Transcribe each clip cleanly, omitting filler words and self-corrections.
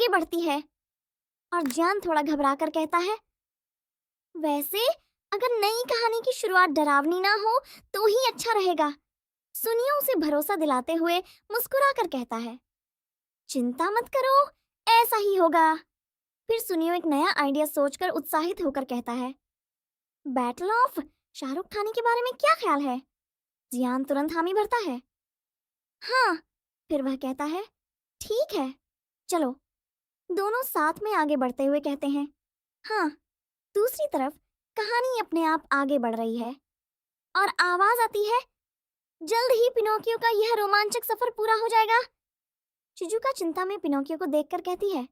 आगे बढ़ती है और जियान थोड़ा घबरा कर कहता है, वैसे अगर नई कहानी की शुरुआत डरावनी ना हो तो ही अच्छा रहेगा। सुनियो उसे भरोसा दिलाते हुए मुस्कुरा कर कहता है, चिंता मत करो, ऐसा ही होगा। फिर सुनियो एक नया आइडिया सोचकर उत्साहित होकर कहता है, बैटल ऑफ शाहरुख खानी के बारे में क्या ख्याल है? जियान तुरंत हामी भरता है, हाँ। फिर वह कहता है, ठीक है, चलो। दोनों साथ में आगे बढ़ते हुए कहते हैं, हाँ। दूसरी तरफ कहानी अपने आप आगे बढ़ रही है और आवाज आती है, जल्द ही पिनोकियो का यह रोमांचक सफर पूरा हो जाएगा। शिजुका चिंता में पिनोकियो को देखकर कहती है,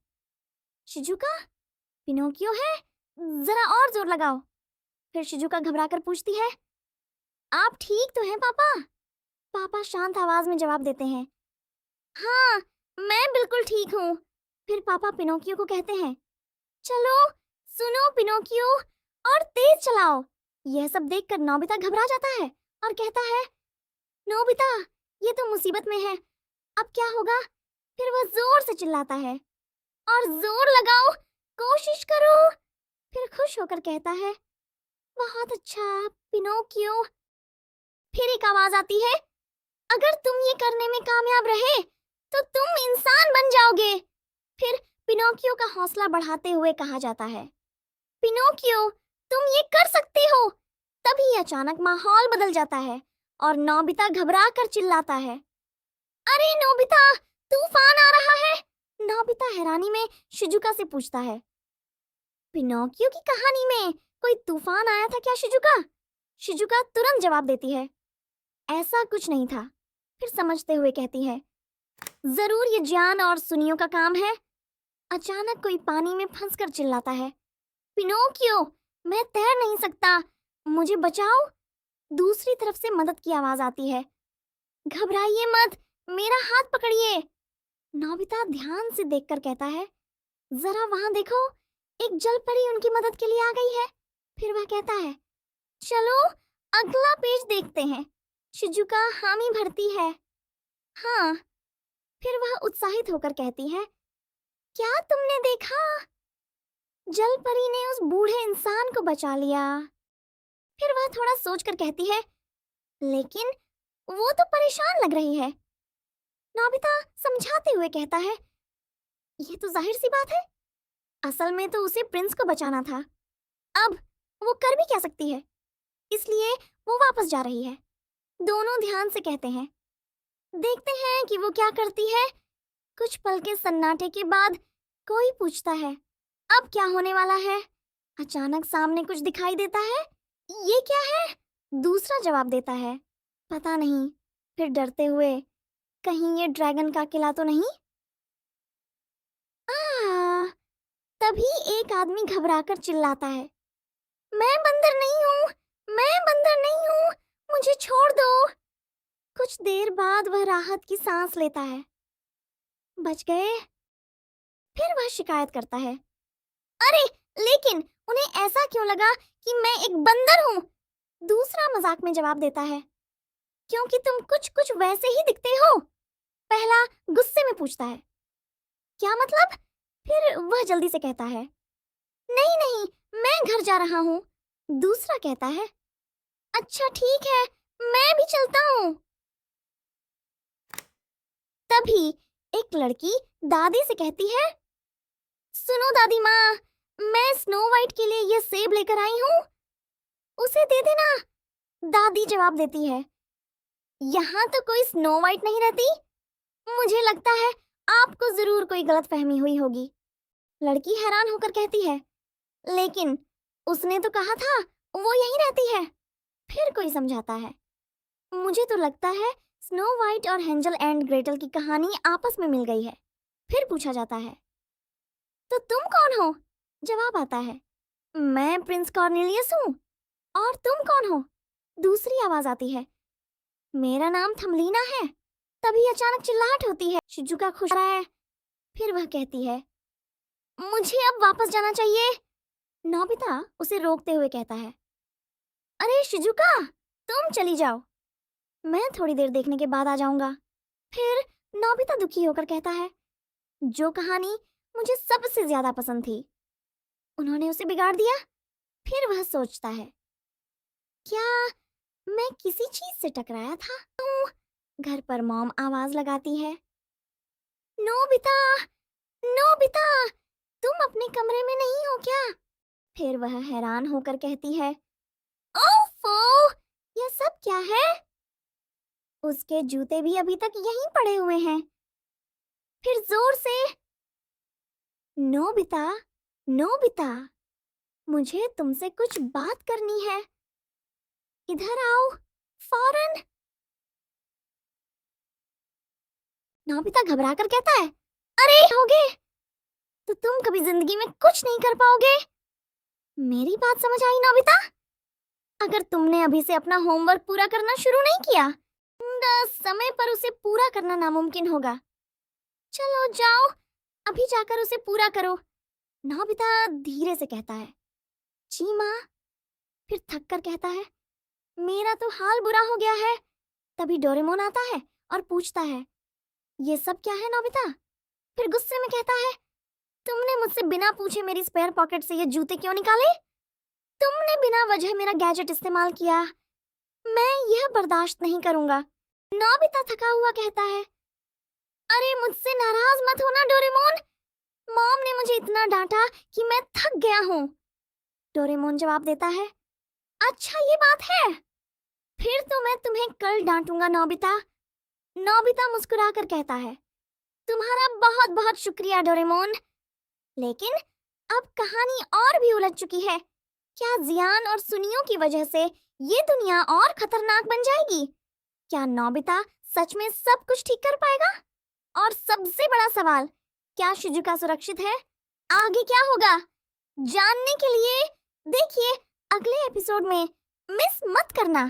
शिजुका, पिनोकियो है, जरा और जोर लगाओ। फिर शिजुका घबराकर पूछती है, आप ठीक तो हैं पापा? पापा शांत आवाज में जवाब देते हैं, हाँ, मैं बिल्कुल ठीक हूँ। फिर पापा पिनोकियो को कहते हैं, चलो सुनो पिनोकियो, और तेज चलाओ। यह सब देखकर नोबिता घबरा जाता है और कहता है, नोबिता, ये तो मुसीबत में है, अब क्या होगा? फिर वह जोर से चिल्लाता है, और जोर लगाओ, कोशिश करो। फिर खुश होकर कहता है, बहुत अच्छा पिनोकियो। फिर एक आवाज आती है, अगर तुम ये करने में कामयाब रहे तो तुम इंसान बन जाओगे। फिर पिनोकियो का हौसला बढ़ाते हुए कहा जाता है, पिनोकियो, तुम ये कर सकते हो। तभी अचानक माहौल बदल जाता है और नोबिता घबरा कर चिल्लाता है, अरे नोबिता, तूफान आ रहा है। नोबिता हैरानी में शिजुका से पूछता है, पिनोकियो की कहानी में कोई तूफान आया था क्या शिजुका? शिजुका तुरंत जवाब देती है, ऐसा कुछ नहीं था। फिर समझते हुए कहती है, जरूर ये जियान और सुनियो का काम है। अचानक कोई पानी में फंसकर चिल्लाता है, पिनोकियो, मैं तैर नहीं सकता, मुझे बचाओ। दूसरी तरफ से मदद की आवाज आती है, घबराइए मत, मेरा हाथ पकड़िए। नोबिता ध्यान से देखकर कहता है, जरा वहां देखो, एक जल परी उनकी मदद के लिए आ गई है। फिर वह कहता है, चलो अगला पेज देखते हैं। शिजुका हामी भरती है, हाँ। फिर वह उत्साहित होकर कहती है, क्या तुमने देखा? जल परी ने उस बूढ़े इंसान को बचा लिया। फिर वह थोड़ा सोचकर कहती है, लेकिन वो तो परेशान लग रही है। नोबिता समझाते हुए कहता है, ये तो जाहिर सी बात है, असल में तो उसे प्रिंस को बचाना था। अब वो कर भी क्या सकती है, इसलिए वो वापस जा रही है। दोनों ध्यान से कहते हैं, देखते हैं कि वो क्या करती है। कुछ पल के सन्नाटे के बाद कोई पूछता है, अब क्या होने वाला है? अचानक सामने कुछ दिखाई देता है, ये क्या है? दूसरा जवाब देता है, पता नहीं। फिर डरते हुए, कहीं ये ड्रैगन का किला तो नहीं? तभी एक आदमी घबराकर चिल्लाता है, मैं बंदर नहीं हूँ, मैं बंदर नहीं हूँ, मुझे छोड़ दो। कुछ देर बाद वह राहत की सांस लेता है, बच गए। फिर वह शिकायत करता है, अरे लेकिन उन्हें ऐसा क्यों लगा कि मैं एक बंदर हूँ? दूसरा मजाक में जवाब देता है, क्योंकि तुम कुछ कुछ वैसे ही दिखते हो। पहला गुस्से में पूछता है, क्या मतलब? फिर वह जल्दी से कहता है, नहीं नहीं, मैं घर जा रहा हूँ। दूसरा कहता है, अच्छा ठीक है, मैं भी चलता हूँ। तभी एक लड़की दादी से कहती है, सुनो दादी माँ, मैं स्नो वाइट के लिए ये सेब लेकर आई हूँ, उसे दे देना। दादी जवाब देती है, यहाँ तो कोई स्नो वाइट नहीं रहती, मुझे लगता है आपको जरूर कोई गलतफहमी हुई होगी। लड़की हैरान होकर कहती है, लेकिन उसने तो कहा था वो यहीं रहती है। फिर कोई समझाता है, मुझे तो लगता है स्नो वाइट और हेंजल एंड ग्रेटल की कहानी आपस में मिल गई है। फिर पूछा जाता है, तो तुम कौन हो? जवाब आता है, मैं प्रिंस कॉर्नेलियस हूँ। और तुम कौन हो? दूसरी आवाज आती है, मेरा नाम थमलीना है। तभी अचानक चिल्लाहट होती है, शिजुका खुश रहा है। फिर वह कहती है, मुझे अब वापस जाना चाहिए। नोबिता उसे रोकते हुए कहता है, अरे शिजुका, तुम चली जाओ, मैं थोड़ी देर देखने के बाद आ जाऊंगा। फिर नोबिता दुखी होकर कहता है, जो कहानी मुझे सबसे ज्यादा पसंद थी। उन्होंने उसे बिगाड़ दिया। फिर वह सोचता है, क्या मैं किसी चीज से टकराया था? घर पर मॉम आवाज लगाती है, नोबिता, नोबिता, तुम अपने कमरे में नहीं हो क्या? फिर वह हैरान होकर कहती है, ओफो, यह सब क्या है? उसके जूते भी अभी तक यहीं पड़े हुए हैं। फिर जोर से, नोबिता, नोबिता, मुझे तुमसे कुछ बात करनी है, इधर आओ, फौरन। नोबिता घबरा कर कहता है, अरे होगे तो तुम कभी जिंदगी में कुछ नहीं कर पाओगे। मेरी बात समझ आई नोबिता? अगर तुमने अभी से अपना होमवर्क पूरा करना शुरू नहीं किया, समय पर उसे पूरा करना नामुमकिन होगा। चलो जाओ, अभी जाकर उसे पूरा करो। नोबिता धीरे से कहता है, जी माँ। फिर थक कर कहता है, मेरा तो हाल बुरा हो गया है। तभी डोरेमोन आता है और पूछता है, ये सब क्या है नोबिता? फिर गुस्से में कहता है, तुमने मुझसे बिना पूछे मेरी स्पेयर पॉकेट से ये जूते क्यों निकाले? तुमने बिना वजह मेरा गैजेट इस्तेमाल किया। मैं यह बर्दाश्त नहीं करूंगा। नोबिता थका हुआ कहता है, अरे मुझसे नाराज मत होना डोरेमोन। मॉम ने मुझे इतना डांटा कि मैं थक गया हूँ। डोरेमोन जवाब देता है, अच्छा ये बात है, फिर तो मैं तुम्हें कल डांटूंगा नोबिता। नोबिता मुस्कुराकर कहता है, तुम्हारा बहुत बहुत शुक्रिया डोरेमोन। लेकिन अब कहानी और भी उलझ चुकी है। क्या जियान और सुनियो की वजह से ये दुनिया और खतरनाक बन जाएगी? क्या नोबिता सच में सब कुछ ठीक कर पाएगा? और सबसे बड़ा सवाल, क्या शिजुका सुरक्षित है? आगे क्या होगा जानने के लिए देखिए अगले एपिसोड में। मिस मत करना।